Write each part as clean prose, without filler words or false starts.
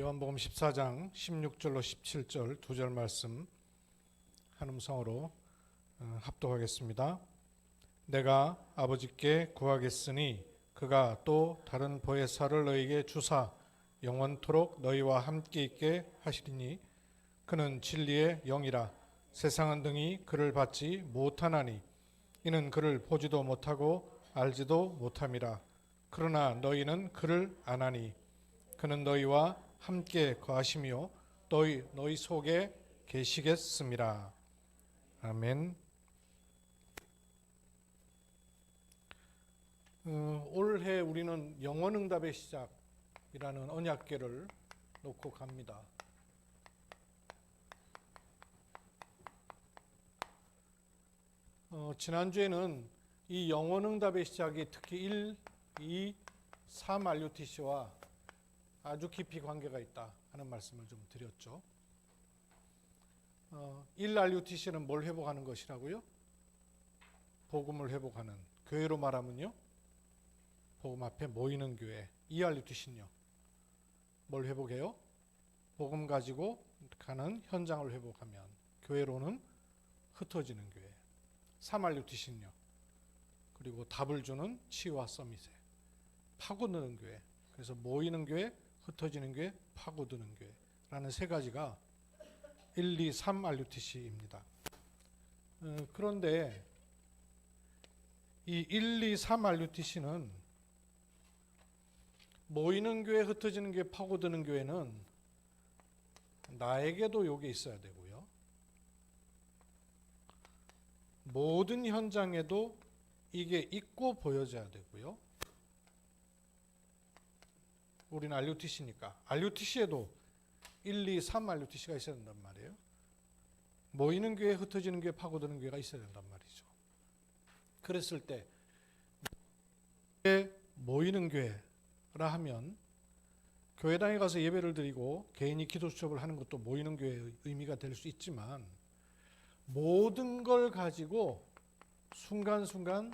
요한복음 14장 16절로 17절 두 절 말씀 한 음성으로 합독하겠습니다. 내가 아버지께 구하겠으니 그가 또 다른 보혜사를 너희에게 주사 영원토록 너희와 함께 있게 하시리니 그는 진리의 영이라. 세상은 등이 그를 받지 못하나니 이는 그를 보지도 못하고 알지도 못함이라. 그러나 너희는 그를 아나니 그는 너희와 함께 거하시며 너희 속에 계시겠습니다. 아멘. 올해 우리는 영원응답의 시작이라는 언약궤를 놓고 갑니다. 지난주에는 이 영원응답의 시작이 특히 1, 2, 3 RUTC와 아주 깊이 관계가 있다 하는 말씀을 좀 드렸죠. 1 RUTC는 뭘 회복하는 것이라고요? 복음을 회복하는, 교회로 말하면요 복음 앞에 모이는 교회. 2 RUTC는요 뭘 회복해요? 복음 가지고 가는 현장을 회복하면 교회로는 흩어지는 교회. 3 RUTC는요 그리고 답을 주는 치유와 서밋에 파고드는 교회. 그래서 모이는 교회, 흩어지는 교회, 파고드는 교회라는 세 가지가 1, 2, 3 RUTC입니다. 그런데 이 1, 2, 3 RUTC는 모이는 교회, 흩어지는 교회, 파고드는 교회는 나에게도 요게 있어야 되고요. 모든 현장에도 이게 있고 보여져야 되고요. 우리는 RUTC니까 RUTC에도 1, 2, 3 RUTC가 있어야 된단 말이에요. 모이는 교회, 흩어지는 교회, 파고드는 교회가 있어야 된단 말이죠. 그랬을 때 모이는 교회라 하면 교회당에 가서 예배를 드리고 개인이 기도 수첩을 하는 것도 모이는 교회의 의미가 될 수 있지만 모든 걸 가지고 순간순간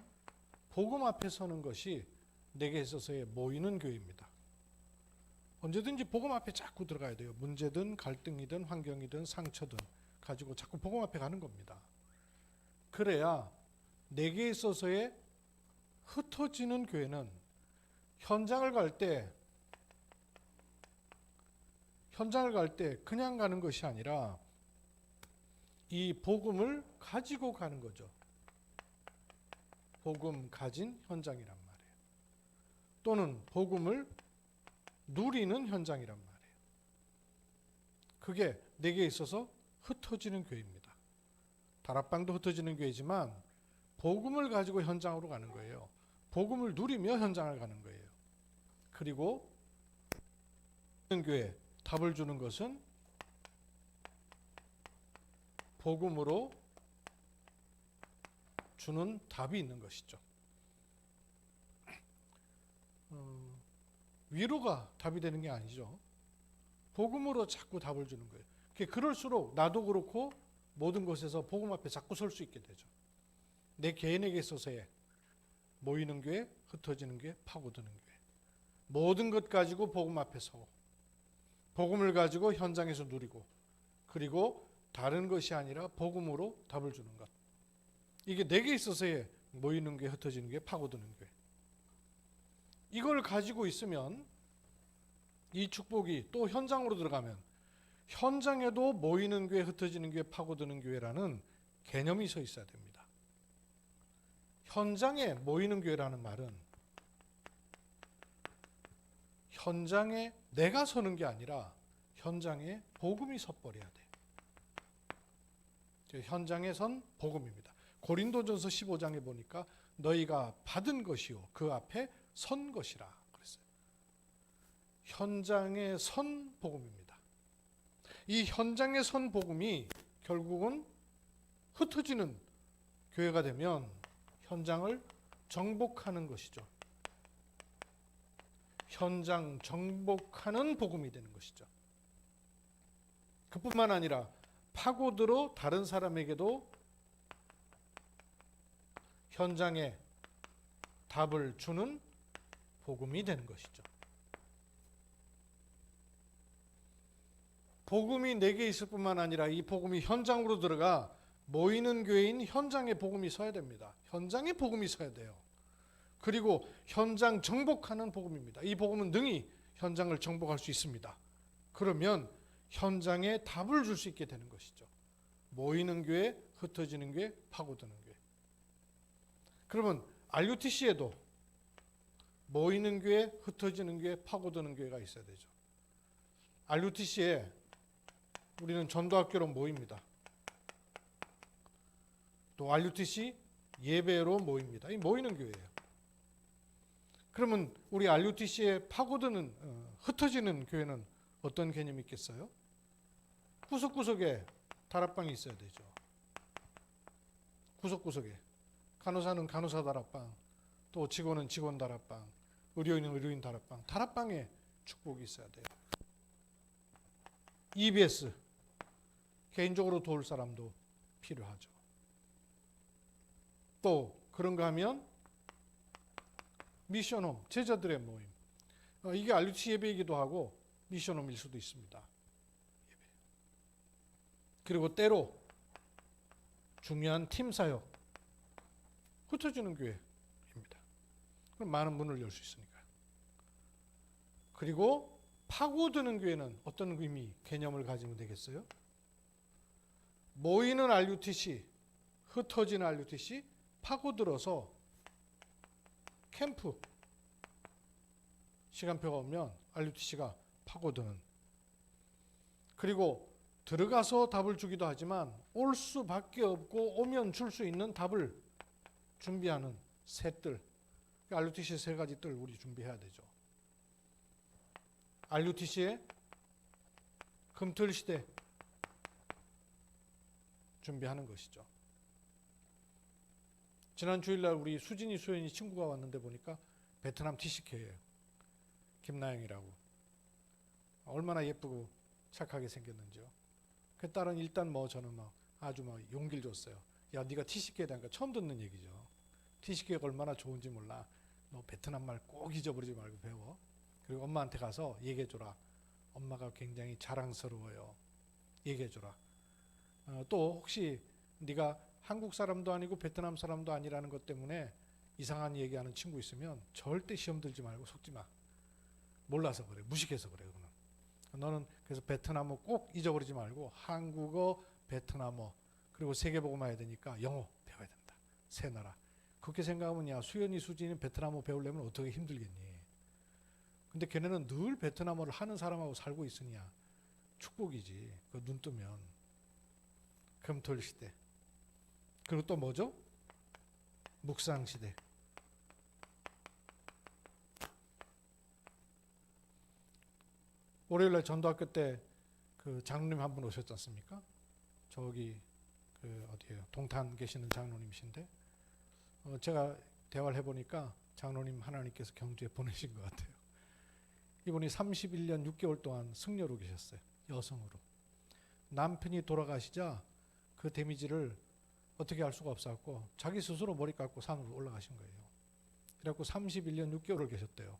복음 앞에 서는 것이 내게 있어서의 모이는 교회입니다. 언제든지 복음 앞에 자꾸 들어가야 돼요. 문제든 갈등이든 환경이든 상처든 가지고 자꾸 복음 앞에 가는 겁니다. 그래야 내게 있어서의 흩어지는 교회는 현장을 갈 때 그냥 가는 것이 아니라 이 복음을 가지고 가는 거죠. 복음 가진 현장이란 말이에요. 또는 복음을 누리는 현장이란 말이에요. 그게 내게 있어서 흩어지는 교회입니다. 다락방도 흩어지는 교회지만 복음을 가지고 현장으로 가는 거예요. 복음을 누리며 현장을 가는 거예요. 그리고 교회 답을 주는 것은 복음으로 주는 답이 있는 것이죠. 위로가 답이 되는 게 아니죠. 복음으로 자꾸 답을 주는 거예요. 그럴수록 나도 그렇고 모든 것에서 복음 앞에 자꾸 설 수 있게 되죠. 내 개인에게 있어서의 모이는 교회, 흩어지는 교회, 파고드는 교회. 모든 것 가지고 복음 앞에 서고 복음을 가지고 현장에서 누리고 그리고 다른 것이 아니라 복음으로 답을 주는 것. 이게 내게 있어서의 모이는 교회, 흩어지는 교회, 파고드는 교회. 이걸 가지고 있으면 이 축복이 또 현장으로 들어가면 현장에도 모이는 교회, 흩어지는 교회, 파고드는 교회라는 개념이 서 있어야 됩니다. 현장에 모이는 교회라는 말은 현장에 내가 서는 게 아니라 현장에 복음이 서버려야 돼. 현장에 선 복음입니다. 고린도전서 15장에 보니까 너희가 받은 것이요 그 앞에 선 것이라 그랬어요. 현장에 선 복음입니다. 이 현장에 선 복음이 결국은 흩어지는 교회가 되면 현장을 정복하는 것이죠. 현장 정복하는 복음이 되는 것이죠. 그뿐만 아니라 파고들어 다른 사람에게도 현장에 답을 주는 복음이 되는 것이죠. 복음이 내게 있을 뿐만 아니라 이 복음이 현장으로 들어가 모이는 교회인 현장에 복음이 서야 됩니다. 현장에 복음이 서야 돼요. 그리고 현장 정복하는 복음입니다. 이 복음은 능히 현장을 정복할 수 있습니다. 그러면 현장에 답을 줄 수 있게 되는 것이죠. 모이는 교회, 흩어지는 교회, 파고드는 교회. 그러면 RUTC에도 모이는 교회, 흩어지는 교회, 파고드는 교회가 있어야 되죠. RUTC에 우리는 전도학교로 모입니다. 또 RUTC 예배로 모입니다. 이 모이는 교회예요. 그러면 우리 RUTC에 파고드는 흩어지는 교회는 어떤 개념이 있겠어요? 구석구석에 다락방이 있어야 되죠. 구석구석에 간호사는 간호사 다락방, 또 직원은 직원 다락방, 의료인은 의료인 다락방, 다락방에 축복이 있어야 돼요. EBS 개인적으로 도울 사람도 필요하죠. 또 그런가 하면 미션홈, 제자들의 모임. 이게 RUTC 예배이기도 하고 미션홈일 수도 있습니다. 그리고 때로 중요한 팀 사역, 흩어지는 교회입니다. 그럼 많은 문을 열 수 있으니까요. 그리고 파고드는 교회는 어떤 의미, 개념을 가지면 되겠어요? 모이는 RUTC, 흩어지는 RUTC, 파고들어서 캠프 시간표가 오면 RUTC가 파고드는, 그리고 들어가서 답을 주기도 하지만 올 수밖에 없고 오면 줄 수 있는 답을 준비하는 세 뜰, RUTC 세 가지 뜰 우리 준비해야 되죠. RUTC의 금틀 시대 준비하는 것이죠. 지난 주일날 우리 수진이 수연이 친구가 왔는데 보니까 베트남 TCK예요. 김나영이라고. 얼마나 예쁘고 착하게 생겼는지요. 그 딸은 일단 저는 아주 용기를 줬어요. 야, 네가 TCK에 대한 거 처음 듣는 얘기죠. TCK가 얼마나 좋은지 몰라. 너 베트남 말 꼭 잊어버리지 말고 배워. 그리고 엄마한테 가서 얘기해줘라. 엄마가 굉장히 자랑스러워요. 얘기해줘라. 또 혹시 네가 한국 사람도 아니고 베트남 사람도 아니라는 것 때문에 이상한 얘기하는 친구 있으면 절대 시험 들지 말고 속지 마. 몰라서 그래. 무식해서 그래. 너는 그래서 베트남어 꼭 잊어버리지 말고 한국어, 베트남어, 그리고 세계복음 해야 되니까 영어 배워야 된다. 세 나라. 그렇게 생각하면 야, 수연이 수진이 베트남어 배우려면 어떻게 힘들겠니? 근데 걔네는 늘 베트남어를 하는 사람하고 살고 있으냐. 축복이지. 그 눈 뜨면. 금토일 시대. 그리고 또 뭐죠? 묵상 시대. 월요일날 전도학교 때 그 장로님 한 분 오셨지 않습니까? 저기 그 어디에요? 동탄 계시는 장로님이신데 제가 대화를 해보니까 장로님 하나님께서 경주에 보내신 것 같아요. 이분이 31년 6개월 동안 승려로 계셨어요. 여성으로. 남편이 돌아가시자 그 데미지를 어떻게 할 수가 없었고 자기 스스로 머리 깎고 산으로 올라가신 거예요. 그래갖고 31년 6개월을 계셨대요.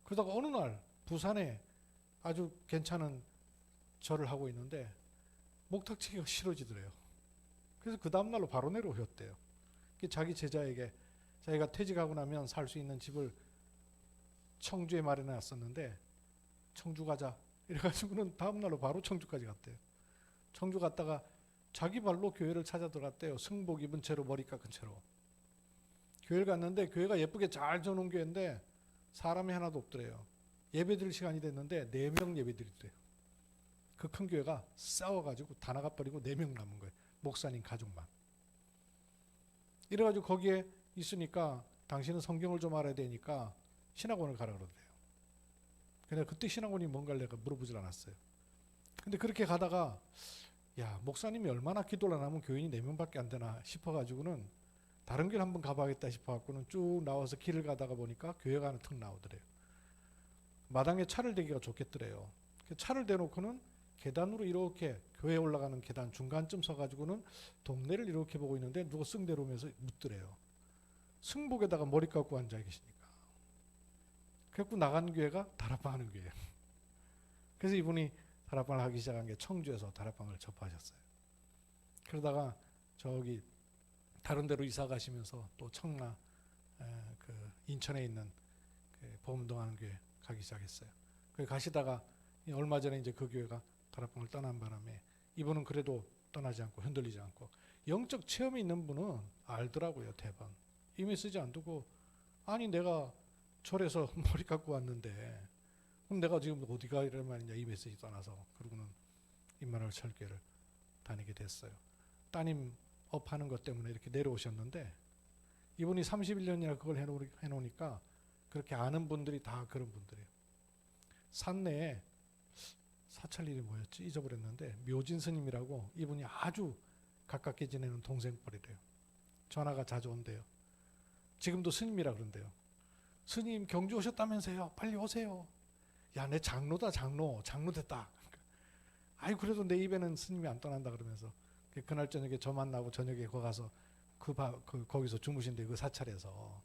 그러다가 어느 날 부산에 아주 괜찮은 절을 하고 있는데 목탁치기가 싫어지더래요. 그래서 그 다음날로 바로 내려오셨대요. 자기 제자에게 자기가 퇴직하고 나면 살 수 있는 집을 청주에 마련해 놨었는데 청주 가자 이래가지고는 다음날로 바로 청주까지 갔대요. 청주 갔다가 자기 발로 교회를 찾아 들어갔대요. 승복 입은 채로 머리 깎은 채로. 교회를 갔는데 교회가 예쁘게 잘 져놓은 교회인데 사람이 하나도 없더래요. 예배 드릴 시간이 됐는데 4명 예배 드리더래요. 그 큰 교회가 싸워가지고 다 나가버리고 4명 남은 거예요. 목사님 가족만. 이래가지고 거기에 있으니까 당신은 성경을 좀 알아야 되니까 신학원을 가라 그러더래요. 근데 그때 신학원이 뭔가를 내가 물어보질 않았어요. 근데 그렇게 가다가 야, 목사님이 얼마나 기도를 안 하면 교인이 4명밖에 안 되나 싶어가지고는 다른 길 한번 가봐야겠다 싶어갖고는 쭉 나와서 길을 가다가 보니까 교회가 하나 턱 나오더래요. 마당에 차를 대기가 좋겠더래요. 차를 대놓고는 계단으로 이렇게 교회에 올라가는 계단 중간쯤 서가지고는 동네를 이렇게 보고 있는데 누가 쓱 내려오면서 묻더래요. 승복에다가 머리 깎고 앉아 계시니까. 그래갖고 나간 교회가 다락방 하는 교회예요. 그래서 이분이 다락방을 하기 시작한 게 청주에서 다락방을 접하셨어요. 그러다가 저기 다른 데로 이사 가시면서 또 청라 그 인천에 있는 그 보험동안 교회 가기 시작했어요. 그 가시다가 얼마 전에 이제 그 교회가 다락방을 떠난 바람에 이분은 그래도 떠나지 않고 흔들리지 않고 영적 체험이 있는 분은 알더라고요. 대번 이 메시지 안 두고 아니 내가 절에서 머리 깎고 왔는데 그럼 내가 지금 어디가 이런 말이냐 이 메시지 떠나서 그러고는 임마누엘 설교를 다니게 됐어요. 따님 업하는 것 때문에 이렇게 내려오셨는데 이분이 31년이나 그걸 해놓으니까 그렇게 아는 분들이 다 그런 분들이에요. 산내에 사찰 이름이 뭐였지? 잊어버렸는데 묘진 스님이라고 이분이 아주 가깝게 지내는 동생뻘이래요. 전화가 자주 온대요. 지금도 스님이라 그런대요. 스님 경주 오셨다면서요. 빨리 오세요. 야, 내 장로다 장로 됐다. 아이 그래도 내 입에는 스님이 안 떠난다 그러면서 그날 저녁에 저 만나고 저녁에 거기 가서 거기서 주무신대 그 사찰에서.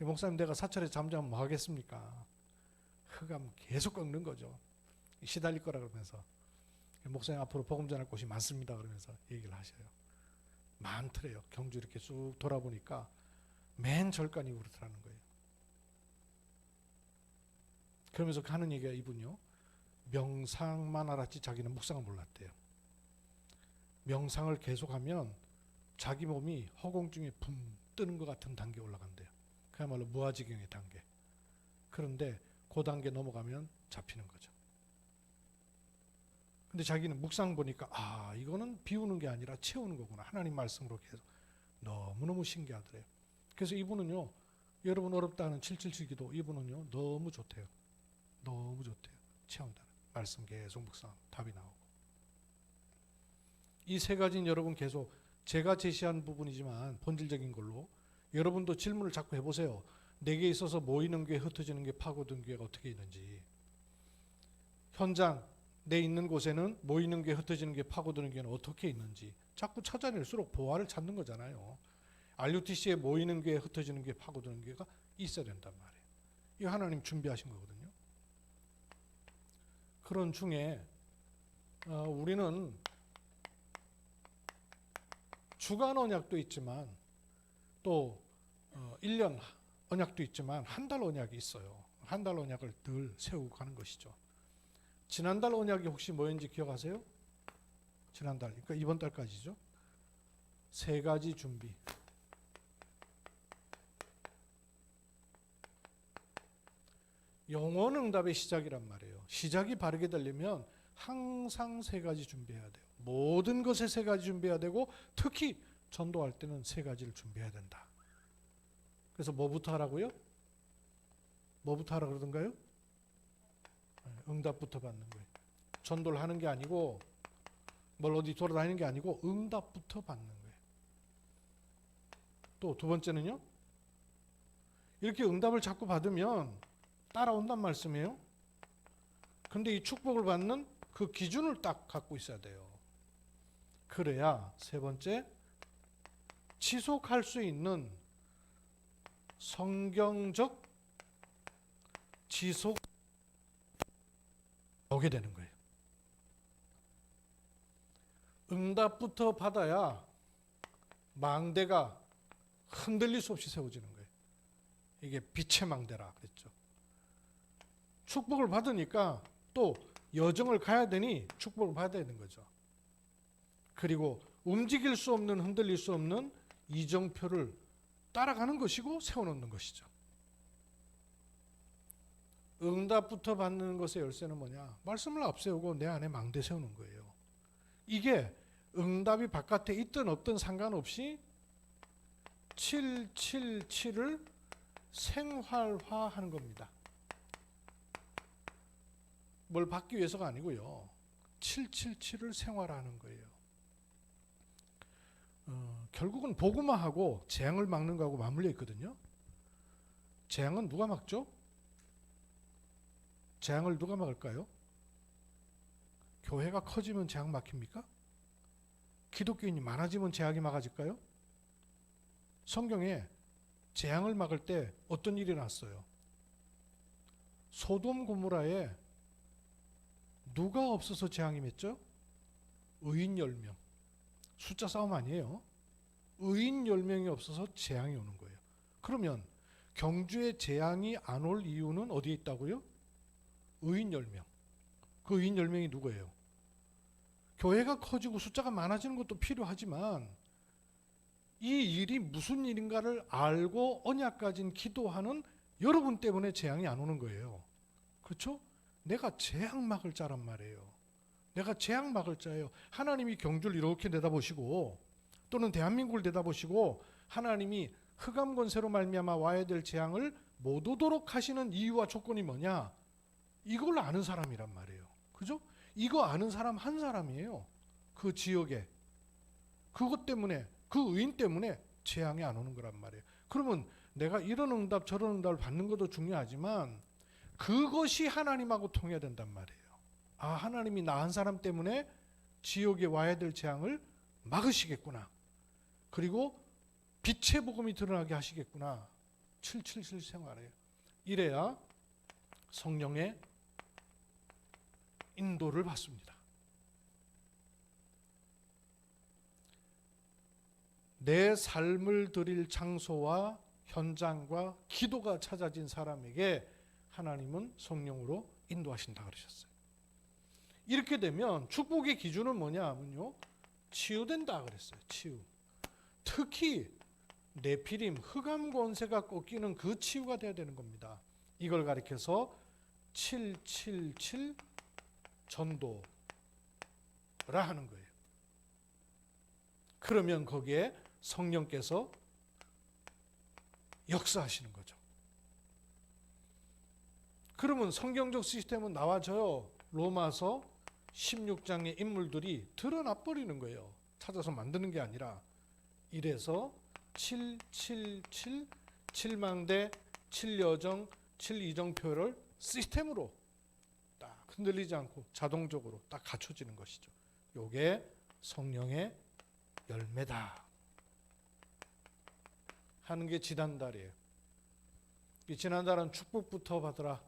목사님 내가 사찰에 잠자면 뭐 하겠습니까? 흑암 계속 꺾는 거죠. 시달릴 거라 그러면서 목사님 앞으로 복음 전할 곳이 많습니다 그러면서 얘기를 하셔요. 많더래요. 경주 이렇게 쭉 돌아보니까 맨 절간이 그렇더라는 거예요. 그러면서 하는 얘기가 이분요. 명상만 알았지 자기는 묵상을 몰랐대요. 명상을 계속하면 자기 몸이 허공중에 붕 뜨는 것 같은 단계에 올라간대요. 그야말로 무아지경의 단계. 그런데 그 단계 넘어가면 잡히는 거죠. 근데 자기는 묵상 보니까 아 이거는 비우는 게 아니라 채우는 거구나. 하나님 말씀으로 계속. 너무너무 신기하더래요. 그래서 이분은요. 여러분 어렵다 하는 777기도 이분은요. 너무 좋대요. 너무 좋대요. 채운다는 말씀 계속 묵상 답이 나오고. 이 세 가지는 여러분 계속 제가 제시한 부분이지만 본질적인 걸로 여러분도 질문을 자꾸 해보세요. 내게 있어서 모이는 교회 흩어지는 게 파고든 교회가 어떻게 있는지. 현장 내 있는 곳에는 모이는 교회 흩어지는 게 파고드는 교회는 어떻게 있는지 자꾸 찾아낼수록 보화를 찾는 거잖아요. RUTC에 모이는 교회 흩어지는 교회 파고드는 교회가 있어야 된단 말이에요. 이거 하나님 준비하신 거거든요. 그런 중에 우리는 주간 언약도 있지만 또 1년 언약도 있지만 한 달 언약이 있어요. 한 달 언약을 늘 세우고 가는 것이죠. 지난달 언약이 혹시 뭐였는지 기억하세요? 지난달, 그러니까 이번 달까지죠. 3가지 준비. 영혼응답의 시작이란 말이에요. 시작이 바르게 되려면 항상 3가지 준비해야 돼요. 모든 것에 3가지 준비해야 되고 특히 전도할 때는 3가지를 준비해야 된다. 그래서 뭐부터 하라고요? 뭐부터 하라 그러던가요? 응답부터 받는 거예요. 전도를 하는 게 아니고 뭘 어디 돌아다니는 게 아니고 응답부터 받는 거예요. 또 2번째는요. 이렇게 응답을 자꾸 받으면 따라온단 말씀이에요. 근데 이 축복을 받는 그 기준을 딱 갖고 있어야 돼요. 그래야 3번째 지속할 수 있는 성경적 지속 오게 되는 거예요. 응답부터 받아야 망대가 흔들릴 수 없이 세워지는 거예요. 이게 빛의 망대라 그랬죠. 축복을 받으니까 또 여정을 가야 되니 축복을 받아야 되는 거죠. 그리고 움직일 수 없는 흔들릴 수 없는 이정표를 따라가는 것이고 세워놓는 것이죠. 응답부터 받는 것의 열쇠는 뭐냐? 말씀을 앞세우고 내 안에 망대 세우는 거예요. 이게 응답이 바깥에 있든 없든 상관없이 777을 생활화하는 겁니다. 뭘 받기 위해서가 아니고요. 777을 생활화하는 거예요. 결국은 복음화하고 재앙을 막는 거하고 맞물려 있거든요. 재앙은 누가 막죠? 재앙을 누가 막을까요? 교회가 커지면 재앙 막힙니까? 기독교인이 많아지면 재앙이 막아질까요? 성경에 재앙을 막을 때 어떤 일이 났어요? 소돔 고모라에 누가 없어서 재앙이 맺죠? 의인 10명. 숫자 싸움 아니에요. 의인 10명이 없어서 재앙이 오는 거예요. 그러면 경주에 재앙이 안 올 이유는 어디에 있다고요? 의인 10명. 그 의인 10명이 누구예요? 교회가 커지고 숫자가 많아지는 것도 필요하지만 이 일이 무슨 일인가를 알고 언약 가진 기도하는 여러분 때문에 재앙이 안 오는 거예요. 그렇죠? 내가 재앙막을 자란 말이에요. 내가 재앙막을 짜요. 하나님이 경주를 이렇게 내다보시고 또는 대한민국을 내다보시고 하나님이 흑암 권세로 말미암아 와야 될 재앙을 못 오도록 하시는 이유와 조건이 뭐냐? 이걸 아는 사람이란 말이에요. 그죠? 이거 아는 사람 한 사람이에요. 그 지역에. 그것 때문에 그 의인 때문에 재앙이 안 오는 거란 말이에요. 그러면 내가 이런 응답 저런 응답을 받는 것도 중요하지만 그것이 하나님하고 통해야 된단 말이에요. 아, 하나님이 나 한 사람 때문에 지옥에 와야 될 재앙을 막으시겠구나. 그리고 빛의 복음이 드러나게 하시겠구나. 777 생활해요. 이래야 성령의 인도를 받습니다. 내 삶을 드릴 장소와 현장과 기도가 찾아진 사람에게 하나님은 성령으로 인도하신다 그러셨어요. 이렇게 되면 축복의 기준은 뭐냐면요, 치유된다 그랬어요. 치유. 특히 네피림 흑암 권세가 꺾이는 그 치유가 돼야 되는 겁니다. 이걸 가리켜서 777 전도라 하는 거예요. 그러면 거기에 성령께서 역사하시는 거죠. 그러면 성경적 시스템은 나와져요. 로마서 16장의 인물들이 드러나 버리는 거예요. 찾아서 만드는 게 아니라. 이래서 777, 7망대, 7여정, 7이정표를 시스템으로 딱 흔들리지 않고 자동적으로 딱 갖춰지는 것이죠. 요게 성령의 열매다 하는 게 지난달이에요. 이 지난달은 축복부터 받으라,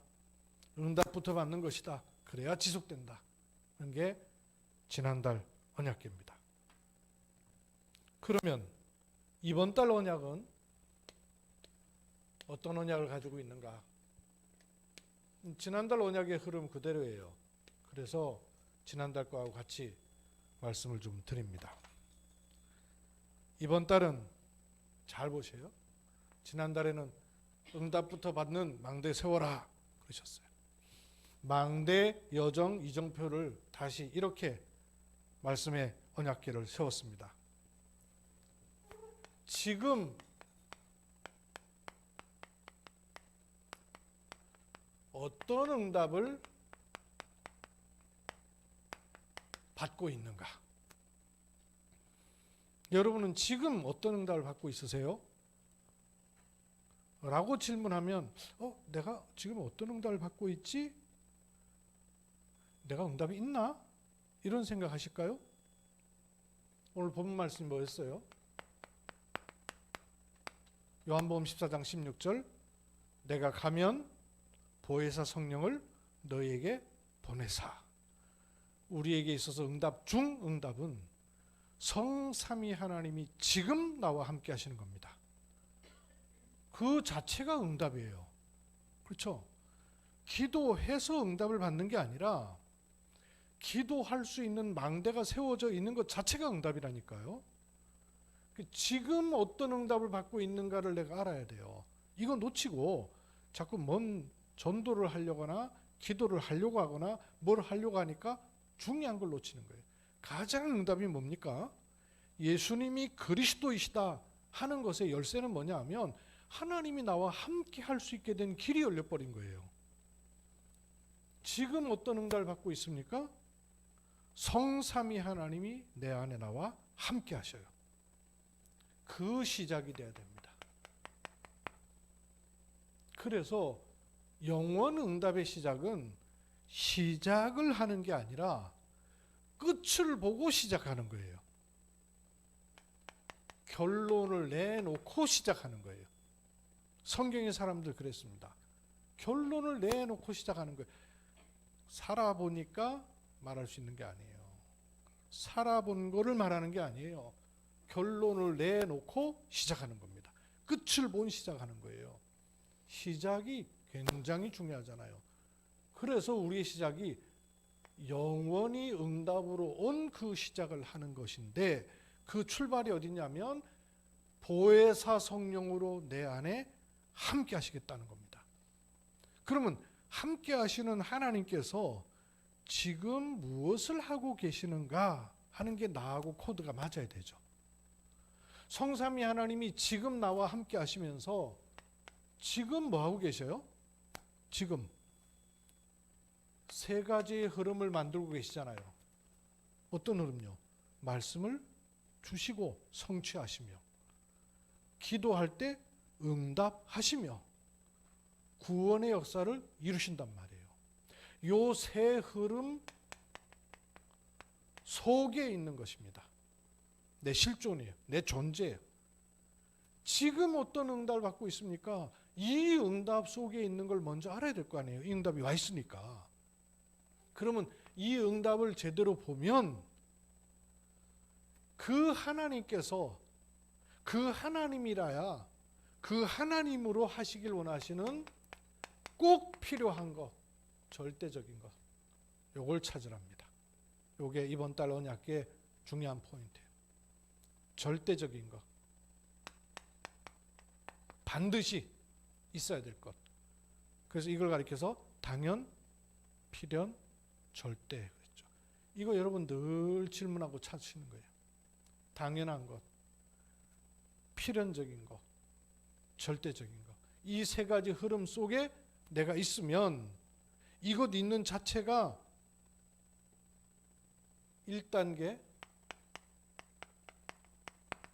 응답부터 받는 것이다. 그래야 지속된다 하는 게 지난달 언약궤입니다. 그러면 이번 달 언약은 어떤 언약을 가지고 있는가? 지난달 언약의 흐름 그대로예요. 그래서 지난달 거하고 같이 말씀을 좀 드립니다. 이번 달은 잘 보세요. 지난달에는 응답부터 받는 망대 세워라 그러셨어요. 망대, 여정, 이정표를 다시 이렇게 말씀의 언약궤를 세웠습니다. 지금 어떤 응답을 받고 있는가? 여러분은 지금 어떤 응답을 받고 있으세요? 라고 질문하면 내가 지금 어떤 응답을 받고 있지? 내가 응답이 있나? 이런 생각 하실까요? 오늘 본문 말씀이 뭐였어요? 요한복음 14장 16절, 내가 가면 보혜사 성령을 너희에게 보내사. 우리에게 있어서 응답 중 응답은 성삼위 하나님이 지금 나와 함께 하시는 겁니다. 그 자체가 응답이에요. 그렇죠? 기도해서 응답을 받는 게 아니라 기도할 수 있는 망대가 세워져 있는 것 자체가 응답이라니까요. 지금 어떤 응답을 받고 있는가를 내가 알아야 돼요. 이거 놓치고 자꾸 뭔 전도를 하려거나 기도를 하려고 하거나 뭘 하려고 하니까 중요한 걸 놓치는 거예요. 가장 응답이 뭡니까? 예수님이 그리스도이시다 하는 것의 열쇠는 뭐냐 하면 하나님이 나와 함께 할 수 있게 된 길이 열려버린 거예요. 지금 어떤 응답을 받고 있습니까? 성삼위 하나님이 내 안에 나와 함께 하셔요. 그 시작이 돼야 됩니다. 그래서 영원 응답의 시작은 시작을 하는 게 아니라 끝을 보고 시작하는 거예요. 결론을 내놓고 시작하는 거예요. 성경의 사람들 그랬습니다. 결론을 내놓고 시작하는 거예요. 살아보니까 말할 수 있는 게 아니에요. 살아본 거를 말하는 게 아니에요. 결론을 내놓고 시작하는 겁니다. 끝을 본 시작하는 거예요. 시작이 굉장히 중요하잖아요. 그래서 우리의 시작이 영원히 응답으로 온 그 시작을 하는 것인데, 그 출발이 어디냐면 보혜사 성령으로 내 안에 함께 하시겠다는 겁니다. 그러면 함께 하시는 하나님께서 지금 무엇을 하고 계시는가 하는 게 나하고 코드가 맞아야 되죠. 성삼위 하나님이 지금 나와 함께 하시면서 지금 뭐 하고 계셔요? 지금 세 가지의 흐름을 만들고 계시잖아요. 어떤 흐름요? 말씀을 주시고 성취하시며, 기도할 때 응답하시며, 구원의 역사를 이루신단 말이에요. 요 세 흐름 속에 있는 것입니다. 내 실존이에요. 내 존재예요. 지금 어떤 응답을 받고 있습니까? 이 응답 속에 있는 걸 먼저 알아야 될 거 아니에요. 이 응답이 와 있으니까. 그러면 이 응답을 제대로 보면 그 하나님께서 그 하나님이라야 그 하나님으로 하시길 원하시는 꼭 필요한 것, 절대적인 것, 요걸 찾으랍니다. 요게 이번 달 언약의 중요한 포인트예요. 절대적인 것, 반드시 있어야 될 것. 그래서 이걸 가리켜서 당연, 필연, 절대 그랬죠. 이거 여러분 늘 질문하고 찾으시는 거예요. 당연한 것, 필연적인 것, 절대적인 것. 이 세 가지 흐름 속에 내가 있으면 이것 있는 자체가 1단계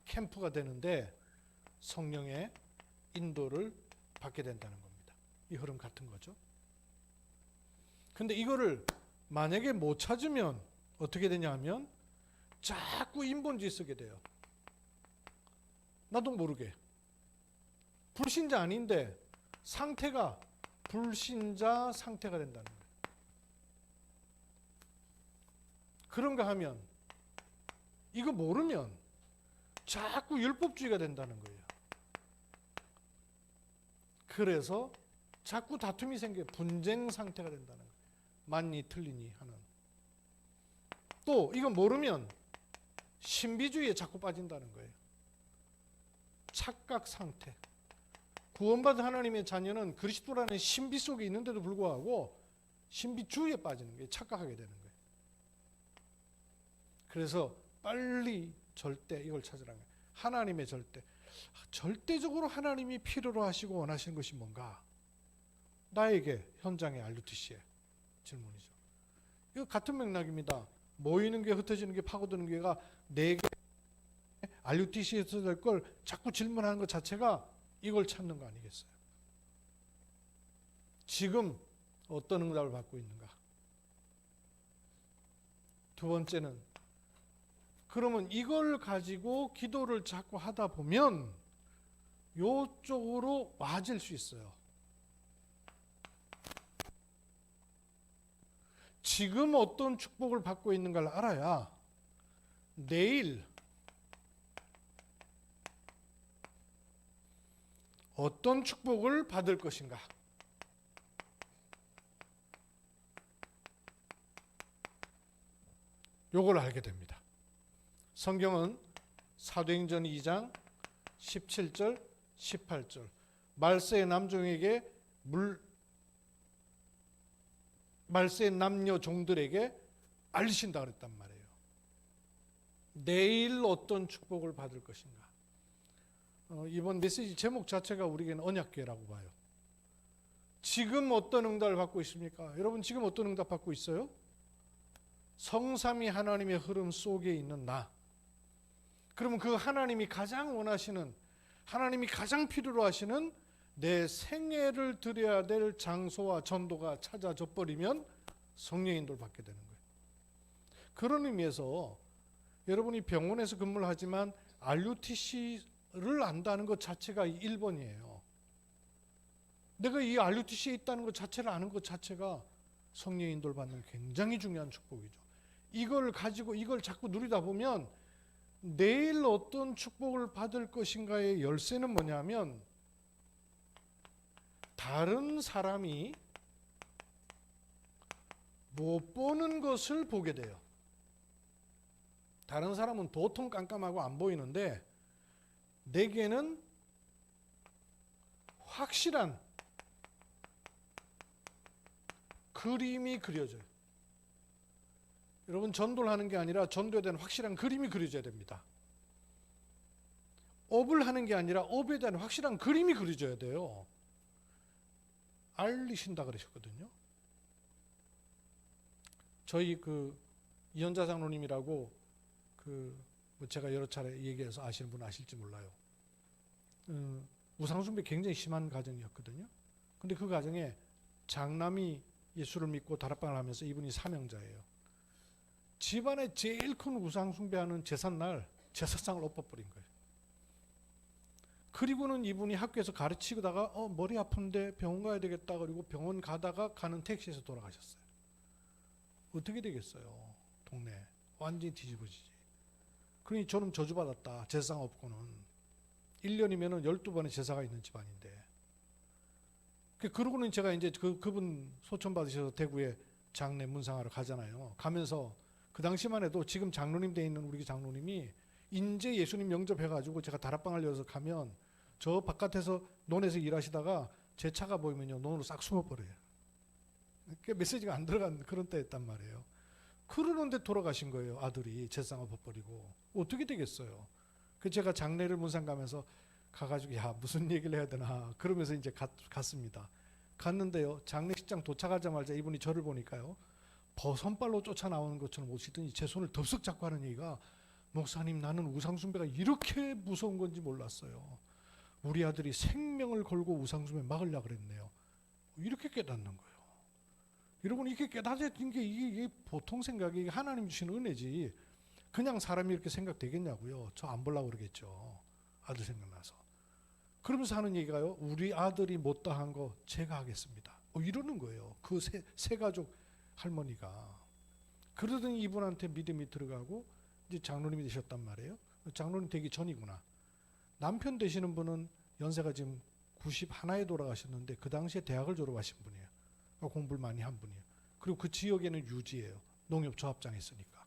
캠프가 되는데 성령의 인도를 받게 된다는 겁니다. 이 흐름 같은 거죠. 근데 이거를 만약에 못 찾으면 어떻게 되냐 하면 자꾸 인본주의 쓰게 돼요. 나도 모르게. 불신자 아닌데 상태가 불신자 상태가 된다는 거예요. 그런가 하면 이거 모르면 자꾸 율법주의가 된다는 거예요. 그래서 자꾸 다툼이 생겨요. 분쟁 상태가 된다는 거예요. 맞니 틀리니 하는. 또 이거 모르면 신비주의에 자꾸 빠진다는 거예요. 착각 상태. 구원받은 하나님의 자녀는 그리스도라는 신비 속에 있는데도 불구하고 신비주의에 빠지는 거예요. 착각하게 되는 거예요. 그래서 빨리 절대 이걸 찾으라는 거예요. 하나님의 절대. 절대적으로 하나님이 필요로 하시고 원하시는 것이 뭔가? 나에게 현장의 RUTC의 질문이죠. 이거 같은 맥락입니다. 모이는 게 흩어지는 게 파고드는 게가 내게 RUTC에서 될 걸 자꾸 질문하는 것 자체가 이걸 찾는 거 아니겠어요? 지금 어떤 응답을 받고 있는가? 두 번째는 그러면 이걸 가지고 기도를 자꾸 하다 보면 이쪽으로 와질 수 있어요. 지금 어떤 축복을 받고 있는가를 알아야 내일 어떤 축복을 받을 것인가. 요걸 알게 됩니다. 성경은 사도행전 2장 17절 18절 말세의 남종에게 말세의 남녀 종들에게 알리신다 그랬단 말이에요. 내일 어떤 축복을 받을 것인가. 이번 메시지 제목 자체가 우리에게는 언약궤라고 봐요. 지금 어떤 응답을 받고 있습니까? 여러분 지금 어떤 응답 받고 있어요? 성삼위 하나님의 흐름 속에 있는 나. 그러면 그 하나님이 가장 원하시는, 하나님이 가장 필요로 하시는 내 생애를 드려야 될 장소와 전도가 찾아져 버리면 성령의 인도를 받게 되는 거예요. 그런 의미에서 여러분이 병원에서 근무를 하지만 RUTC를 안다는 것 자체가 1번이에요. 내가 이 RUTC에 있다는 것 자체를 아는 것 자체가 성령 인도를 받는 굉장히 중요한 축복이죠. 이걸 가지고 이걸 자꾸 누리다 보면 내일 어떤 축복을 받을 것인가의 열쇠는 뭐냐면 다른 사람이 못 보는 것을 보게 돼요. 다른 사람은 도통 깜깜하고 안 보이는데 내게는 확실한 그림이 그려져요. 여러분, 전도를 하는 게 아니라 전도에 대한 확실한 그림이 그려져야 됩니다. 업을 하는 게 아니라 업에 대한 확실한 그림이 그려져야 돼요. 알리신다 그러셨거든요. 저희 이현자 장로님이라고 뭐 제가 여러 차례 얘기해서 아시는 분 아실지 몰라요. 우상숭배 굉장히 심한 가정이었거든요. 근데 그 가정에 장남이 예수를 믿고 다락방을 하면서 이분이 사명자예요. 집안에 제일 큰 우상숭배하는 제삿날 제사상을 엎어버린 거예요. 그리고는 이분이 학교에서 가르치다가 머리 아픈데 병원 가야 되겠다 그리고 병원 가다가 가는 택시에서 돌아가셨어요. 어떻게 되겠어요? 동네 완전히 뒤집어지지. 그러니 저는 저주받았다. 제사상 없고는 1년이면 12번의 제사가 있는 집안인데. 그러고는 제가 이제 그분 소천 받으셔서 대구에 장례 문상하러 가잖아요. 가면서 그 당시만 해도 지금 장로님 돼 있는 우리 장로님이 인제 예수님 영접해가지고 제가 다락방을 열어서 가면 저 바깥에서 논에서 일하시다가 제 차가 보이면요 논으로 싹 숨어버려요. 메시지가 안 들어간 그런 때였단 말이에요. 그러는데 돌아가신 거예요. 아들이 제사상 엎어버리고. 어떻게 되겠어요? 제가 장례를 문상 가면서 가가지고 야 무슨 얘기를 해야 되나 그러면서 이제 갔습니다. 갔는데요 장례식장 도착하자마자 이분이 저를 보니까요 버선발로 쫓아 나오는 것처럼 오시더니 제 손을 덥석 잡고 하는 얘기가 목사님 나는 우상숭배가 이렇게 무서운 건지 몰랐어요. 우리 아들이 생명을 걸고 우상숭배 막으려고 그랬네요. 이렇게 깨닫는 거예요. 여러분 이렇게 깨닫는 게 이게 보통 생각이 하나님 주시는 은혜지 그냥 사람이 이렇게 생각되겠냐고요. 저 안 보려고 그러겠죠. 아들 생각나서. 그러면서 하는 얘기가요. 우리 아들이 못다한 거 제가 하겠습니다. 이러는 거예요. 그 세 가족 할머니가. 그러더니 이분한테 믿음이 들어가고 이제 장로님이 되셨단 말이에요. 장로님 되기 전이구나. 남편 되시는 분은 연세가 지금 91에 돌아가셨는데 그 당시에 대학을 졸업하신 분이에요. 공부를 많이 한 분이에요. 그리고 그 지역에는 유지예요. 농협 조합장에 있으니까.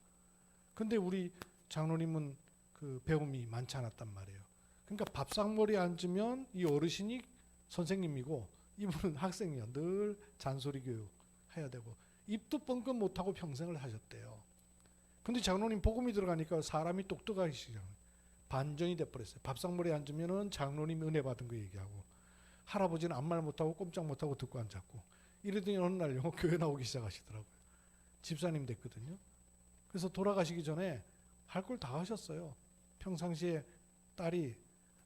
근데 우리 장로님은 그 배움이 많지 않았단 말이에요. 그러니까 밥상머리에 앉으면 이 어르신이 선생님이고 이분은 학생이야. 늘 잔소리 교육 해야 되고 입도 뻥끗 못하고 평생을 하셨대요. 근데 장로님 복음이 들어가니까 사람이 똑똑하시죠. 반전이 돼버렸어요. 밥상머리에 앉으면 장로님 은혜 받은 거 얘기하고 할아버지는 아무 말 못하고 꼼짝 못하고 듣고 앉았고 이러더니 어느 날요 교회 나오기 시작하시더라고요. 집사님 됐거든요. 그래서 돌아가시기 전에 할 걸 다 하셨어요. 평상시에 딸이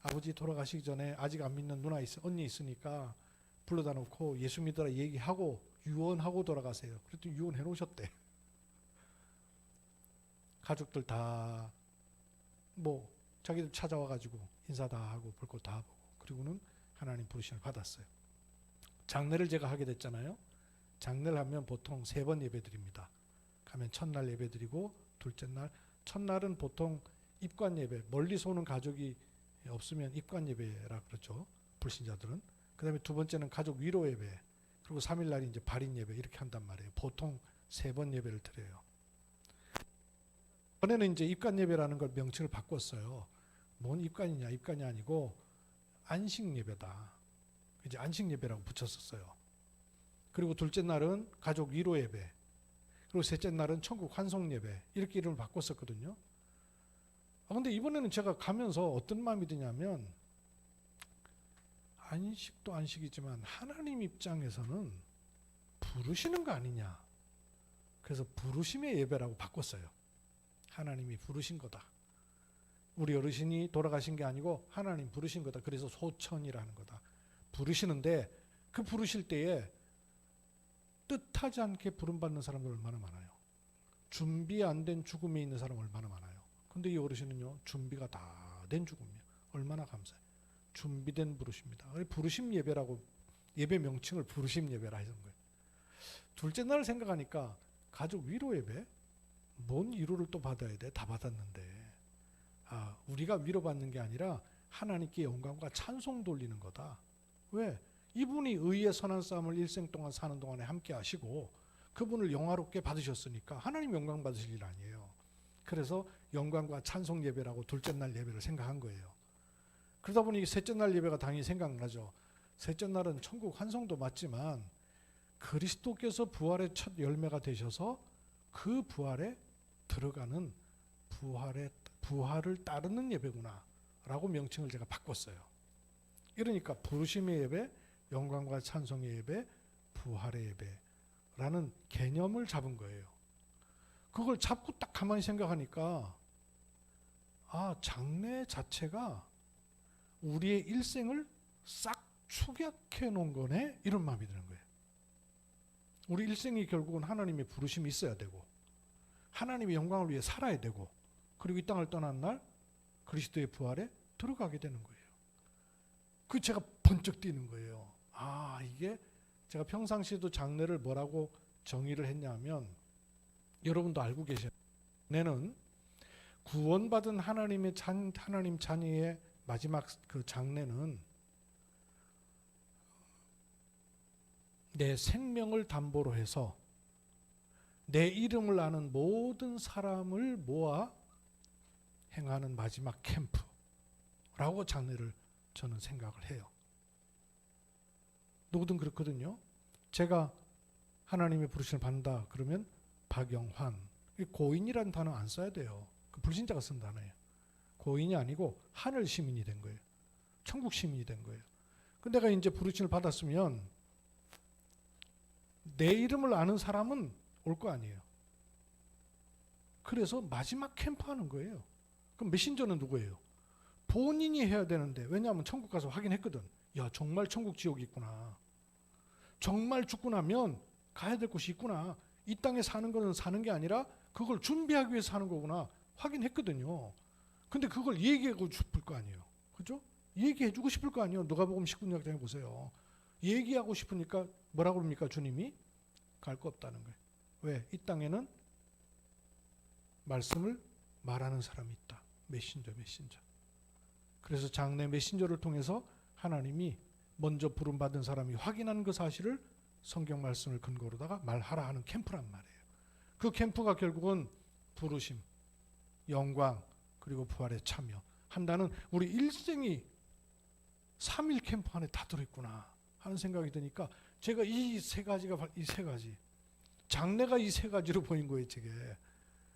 아버지 돌아가시기 전에 아직 안 믿는 누나 언니 있으니까 불러다 놓고 예수 믿으라 얘기하고 유언하고 돌아가세요. 그랬더니 유언해 놓으셨대. 가족들 다 뭐 자기들 찾아와가지고 인사 다 하고 볼 거 다 보고 그리고는 하나님 부르심을 받았어요. 장례를 제가 하게 됐잖아요. 장례를 하면 보통 3번 예배 드립니다. 가면 첫날 예배 드리고 둘째 날 첫날은 보통 입관 예배 멀리서 오는 가족이 없으면 입관 예배라 그러죠. 불신자들은. 그 다음에 두 번째는 가족 위로 예배 그리고 3일날이 이제 발인 예배 이렇게 한단 말이에요. 보통 3번 예배를 드려요. 전에는 이제 입관 예배라는 걸 명칭을 바꿨어요. 뭔 입관이냐 입관이 아니고 안식 예배다. 이제 안식 예배라고 붙였었어요. 그리고 둘째 날은 가족 위로 예배 그리고 셋째 날은 천국 환송 예배 이렇게 이름을 바꿨었거든요. 근데 이번에는 제가 가면서 어떤 마음이 드냐면 안식도 안식이지만 하나님 입장에서는 부르시는 거 아니냐. 그래서 부르심의 예배라고 바꿨어요. 하나님이 부르신 거다. 우리 어르신이 돌아가신 게 아니고 하나님 부르신 거다. 그래서 소천이라는 거다. 부르시는데 그 부르실 때에 뜻하지 않게 부름받는 사람들 얼마나 많아요. 준비 안 된 죽음에 있는 사람 얼마나 많아요. 근데 이 어르신은요 준비가 다 된 죽음이에요. 얼마나 감사해요. 준비된 부르심입니다. 부르심 예배라고 예배 명칭을 부르심 예배라 하는 거예요. 둘째 날 생각하니까 가족 위로 예배? 뭔 위로를 또 받아야 돼? 다 받았는데. 우리가 위로받는 게 아니라 하나님께 영광과 찬송 돌리는 거다. 왜? 이분이 의의 선한 싸움을 일생 동안 사는 동안에 함께 하시고 그분을 영화롭게 받으셨으니까 하나님 영광 받으실 일 아니에요. 그래서 영광과 찬송 예배라고 둘째 날 예배를 생각한 거예요. 그러다 보니 셋째 날 예배가 당연히 생각나죠. 셋째 날은 천국 환송도 맞지만 그리스도께서 부활의 첫 열매가 되셔서 그 부활에 들어가는 부활을 따르는 예배구나 라고 명칭을 제가 바꿨어요. 이러니까 부르심의 예배, 영광과 찬송의 예배, 부활의 예배라는 개념을 잡은 거예요. 그걸 잡고 딱 가만히 생각하니까 장래 자체가 우리의 일생을 싹 축약해 놓은 거네, 이런 마음이 드는 거예요. 우리 일생이 결국은 하나님의 부르심이 있어야 되고 하나님의 영광을 위해 살아야 되고 그리고 이 땅을 떠난 날 그리스도의 부활에 들어가게 되는 거예요. 그 제가 번쩍 뛰는 거예요. 이게 제가 평상시에도 장래를 뭐라고 정의를 했냐면 여러분도 알고 계셔요. 내는 구원받은 하나님 자녀의 마지막 그 장래는 내 생명을 담보로 해서 내 이름을 아는 모든 사람을 모아 행하는 마지막 캠프라고 장래를 저는 생각을 해요. 누구든 그렇거든요. 제가 하나님의 부르심을 받는다 그러면 박영환, 고인이라는 단어 안 써야 돼요. 그 불신자가 쓴 단어예요. 고인이 아니고 하늘 시민이 된 거예요. 천국 시민이 된 거예요. 근데 내가 이제 부르심을 받았으면 내 이름을 아는 사람은 올 거 아니에요. 그래서 마지막 캠프하는 거예요. 그럼 메신저는 누구예요? 본인이 해야 되는데, 왜냐하면 천국 가서 확인했거든. 야, 정말 천국 지옥이 있구나. 정말 죽고 나면 가야 될 곳이 있구나. 이 땅에 사는 거는 사는 게 아니라 그걸 준비하기 위해서 사는 거구나. 확인했거든요. 근데 그걸 얘기하고 싶을 거 아니에요. 그죠? 얘기해주고 싶을 거 아니에요. 누가복음 19장에 보세요. 얘기하고 싶으니까 뭐라고 그럽니까? 주님이 갈 거 없다는 거예요. 왜? 이 땅에는 말씀을 말하는 사람이 있다. 메신저. 그래서 장래 메신저를 통해서 하나님이 먼저 부름받은 사람이 확인하는 그 사실을 성경 말씀을 근거로다가 말하라 하는 캠프란 말이에요. 그 캠프가 결국은 부르심, 영광, 그리고 부활에 참여한다는 우리 일생이 3일 캠프 안에 다 들어있구나 하는 생각이 드니까 제가 이 세 가지 장래가 이 세 가지로 보인 거예요. 제게.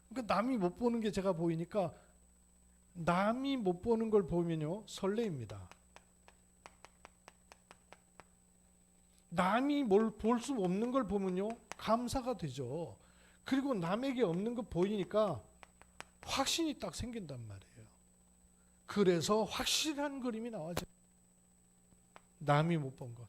그러니까 남이 못 보는 게 제가 보이니까 남이 못 보는 걸 보면요 설레입니다. 남이 뭘 볼 수 없는 걸 보면요 감사가 되죠. 그리고 남에게 없는 거 보이니까 확신이 딱 생긴단 말이에요. 그래서 확실한 그림이 나와져. 남이 못 본 것.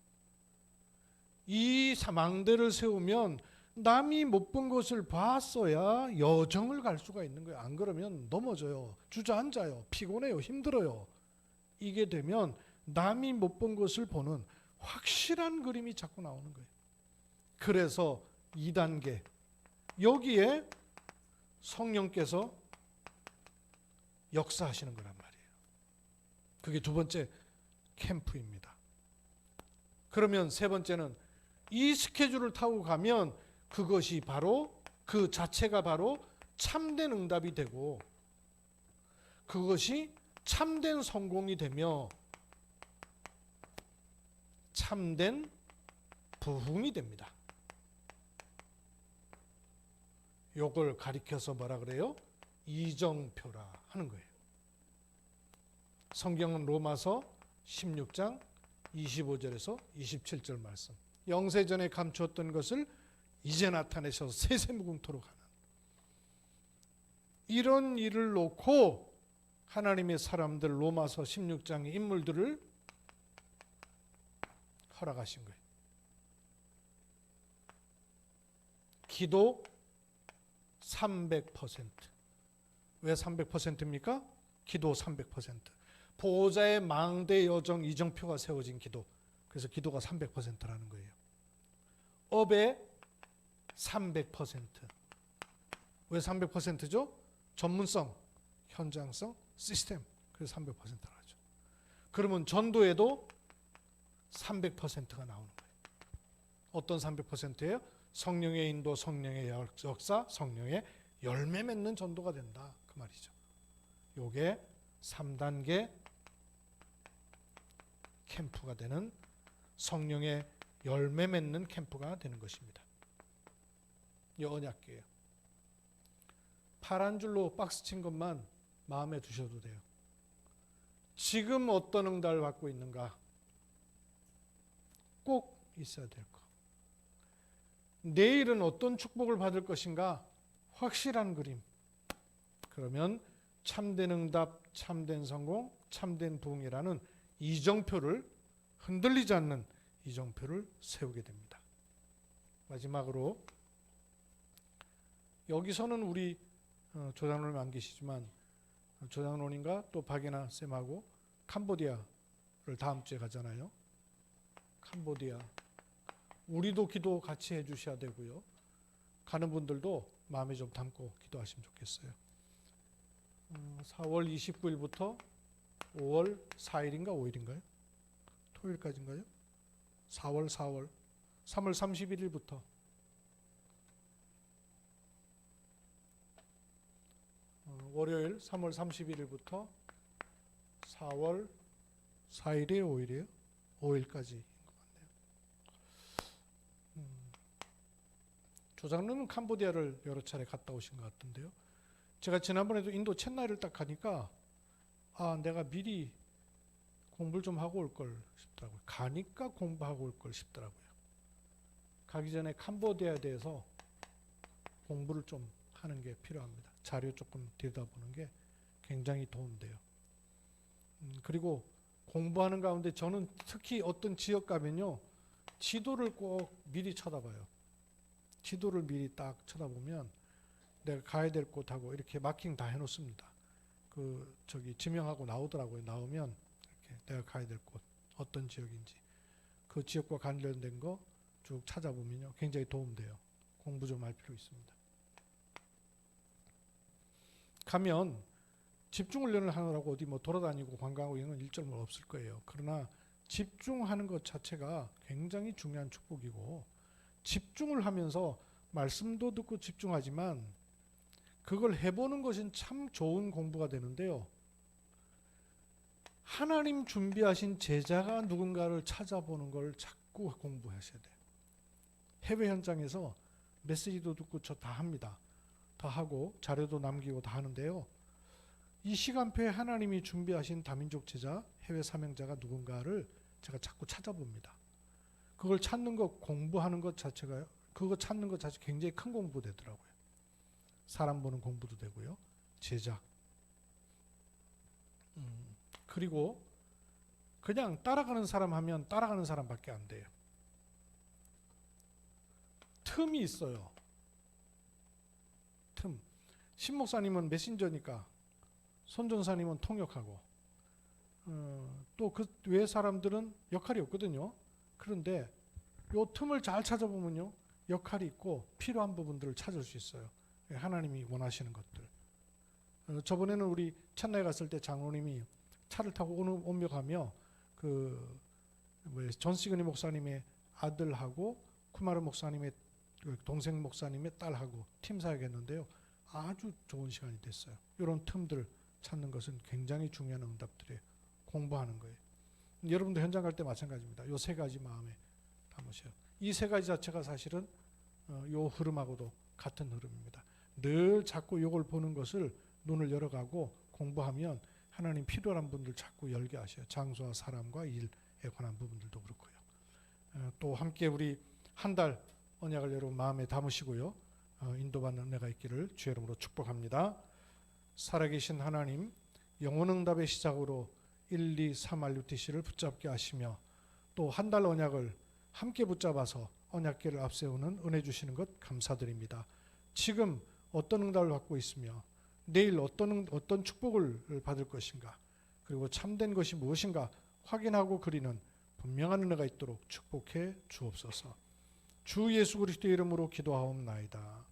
이 망대를 세우면 남이 못 본 것을 봤어야 여정을 갈 수가 있는 거예요. 안 그러면 넘어져요. 주저앉아요. 피곤해요. 힘들어요. 이게 되면 남이 못 본 것을 보는 확실한 그림이 자꾸 나오는 거예요. 그래서 2단계 여기에 성령께서 역사하시는 거란 말이에요. 그게 두 번째 캠프입니다. 그러면 세 번째는 이 스케줄을 타고 가면 그것이 바로 그 자체가 바로 참된 응답이 되고 그것이 참된 성공이 되며 참된 부흥이 됩니다. 요걸 가리켜서 뭐라 그래요? 이정표라 하는 거예요. 성경은 로마서 16장 25절에서 27절 말씀. 영세전에 감추었던 것을 이제 나타내셔서 세세무궁토록 하는 이런 일을 놓고 하나님의 사람들 로마서 16장의 인물들을 허락하신 거예요. 기도 300%. 왜 300%입니까? 기도 300%. 보호자의 망대 여정 이정표가 세워진 기도. 그래서 기도가 300%라는 거예요. 업에 300%. 왜 300%죠? 전문성, 현장성, 시스템. 그래서 300%라 하죠. 그러면 전도에도 300%가 나오는 거예요. 어떤 300%예요? 성령의 인도, 성령의 역사, 성령의 열매 맺는 전도가 된다. 그 말이죠. 요게 3단계 캠프가 되는, 성령의 열매 맺는 캠프가 되는 것입니다. 이 언약궤예요. 파란 줄로 박스 친 것만 마음에 두셔도 돼요. 지금 어떤 응답을 받고 있는가 꼭 있어야 될 것. 내일은 어떤 축복을 받을 것인가 확실한 그림. 그러면 참된 응답, 참된 성공, 참된 부흥이라는 이정표를, 흔들리지 않는 이정표를 세우게 됩니다. 마지막으로 여기서는 우리 조장로님 안 계시지만 조장로님과 또 박예나 쌤하고 캄보디아를 다음 주에 가잖아요. 캄보디아. 우리도 기도 같이 해주셔야 되고요. 가는 분들도 마음에 좀 담고 기도하시면 좋겠어요. 4월 29일부터 5월 4일인가 5일인가요? 토요일까지인가요? 3월 31일부터 월요일 3월 31일부터 4월 4일에 5일이에요? 5일까지인 것 같네요. 조장로는 캄보디아를 여러 차례 갔다 오신 것 같은데요. 제가 지난번에도 인도 첸나이를 딱 가니까 내가 미리 공부를 좀 하고 올 걸 싶더라고요. 가니까 공부하고 올 걸 싶더라고요. 가기 전에 캄보디아에 대해서 공부를 좀 하는 게 필요합니다. 자료 조금 들여다보는 게 굉장히 도움돼요. 그리고 공부하는 가운데 저는 특히 어떤 지역 가면요, 지도를 꼭 미리 쳐다봐요. 지도를 미리 딱 쳐다보면 내가 가야 될 곳하고 이렇게 마킹 다 해놓습니다. 지명하고 나오더라고요. 나오면 이렇게 내가 가야 될 곳, 어떤 지역인지 그 지역과 관련된 거 쭉 찾아보면요, 굉장히 도움돼요. 공부 좀 할 필요 있습니다. 가면 집중훈련을 하느라고 어디 돌아다니고 관광하고 이런 건 일절 없을 거예요. 그러나 집중하는 것 자체가 굉장히 중요한 축복이고, 집중을 하면서 말씀도 듣고 집중하지만 그걸 해보는 것은 참 좋은 공부가 되는데요. 하나님 준비하신 제자가 누군가를 찾아보는 걸 자꾸 공부하셔야 돼요. 해외 현장에서 메시지도 듣고 저 다 합니다. 다 하고 자료도 남기고 다 하는데요. 이 시간표에 하나님이 준비하신 다민족 제자, 해외 사명자가 누군가를 제가 자꾸 찾아봅니다. 그걸 찾는 것, 공부하는 것 자체가, 그거 찾는 것 자체 굉장히 큰 공부 되더라고요. 사람 보는 공부도 되고요. 제자. 그리고 그냥 따라가는 사람 하면 따라가는 사람밖에 안 돼요. 틈이 있어요. 틈. 신 목사님은 메신저니까, 손 전사님은 통역하고, 또 그 외 사람들은 역할이 없거든요. 그런데 요 틈을 잘 찾아보면요, 역할이 있고 필요한 부분들을 찾을 수 있어요. 하나님이 원하시는 것들. 저번에는 우리 첸나이 갔을 때 장로님이 차를 타고 오며 가며 존 시그니 목사님의 아들하고 쿠마르 목사님의 동생 목사님의 딸하고 팀 사역했는데요. 아주 좋은 시간이 됐어요. 이런 틈들 찾는 것은 굉장히 중요한 응답들이에요. 공부하는 거예요. 여러분도 현장 갈 때 마찬가지입니다. 요 세 가지 마음에 담으셔요. 이 세 가지 자체가 사실은 요 흐름하고도 같은 흐름입니다. 늘 자꾸 요걸 보는 것을 눈을 열어가고 공부하면 하나님 필요한 분들 자꾸 열게 하셔요. 장소와 사람과 일에 관한 부분들도 그렇고요. 또 함께 우리 한 달 언약을 여러분 마음에 담으시고요. 인도받는 은혜가 있기를 주의 이름으로 축복합니다. 살아계신 하나님, 영혼응답의 시작으로 1, 2, 3 RUTC를 붙잡게 하시며 또 한 달 언약을 함께 붙잡아서 언약궤를 앞세우는 은혜 주시는 것 감사드립니다. 지금 어떤 응답을 받고 있으며 내일 어떤 축복을 받을 것인가, 그리고 참된 것이 무엇인가 확인하고 그리는 분명한 은혜가 있도록 축복해 주옵소서. 주 예수 그리스도 이름으로 기도하옵나이다.